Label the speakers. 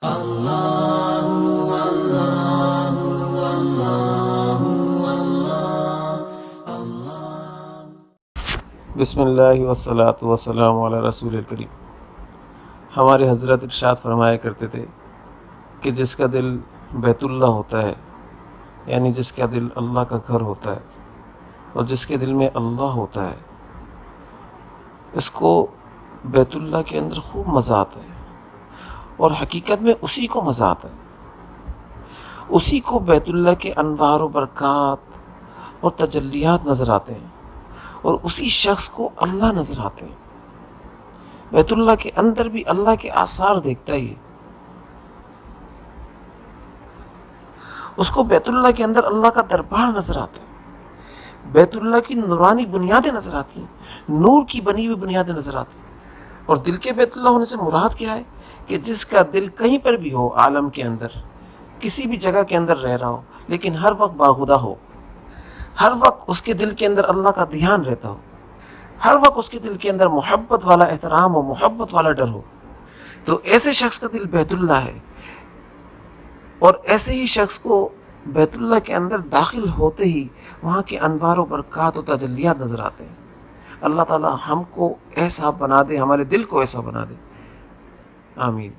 Speaker 1: بسم اللہ والصلاۃ والسلام علی رسول الکریم۔ ہمارے حضرت ارشاد فرمایا کرتے تھے کہ جس کا دل بیت اللہ ہوتا ہے، یعنی جس کا دل اللہ کا گھر ہوتا ہے، اور جس کے دل میں اللہ ہوتا ہے، اس کو بیت اللہ کے اندر خوب مزہ آتا ہے، اور حقیقت میں اسی کو مزہ آتا ہے، اسی کو بیت اللہ کے انوار و برکات اور تجلیات نظر آتے ہیں، اور اسی شخص کو اللہ نظر آتے ہیں۔ بیت اللہ کے اندر بھی اللہ کے آثار دیکھتا ہی ہے، اس کو بیت اللہ کے اندر اللہ کا دربار نظر آتا ہے، بیت اللہ کی نورانی بنیادیں نظر آتی ہیں، نور کی بنی ہوئی بنیادیں نظر آتی ہیں۔ اور دل کے بیت اللہ ہونے سے مراد کیا ہے؟ کہ جس کا دل کہیں پر بھی ہو، عالم کے اندر کسی بھی جگہ کے اندر رہ رہا ہو، لیکن ہر وقت باخدا ہو، ہر وقت اس کے دل کے اندر اللہ کا دھیان رہتا ہو، ہر وقت اس کے دل کے اندر محبت والا احترام ہو، محبت والا ڈر ہو، تو ایسے شخص کا دل بیت اللہ ہے۔ اور ایسے ہی شخص کو بیت اللہ کے اندر داخل ہوتے ہی وہاں کے انوار و برکات و تجلیات نظر آتے ہیں۔ اللہ تعالی ہم کو ایسا بنا دے، ہمارے دل کو ایسا بنا دے، آمین۔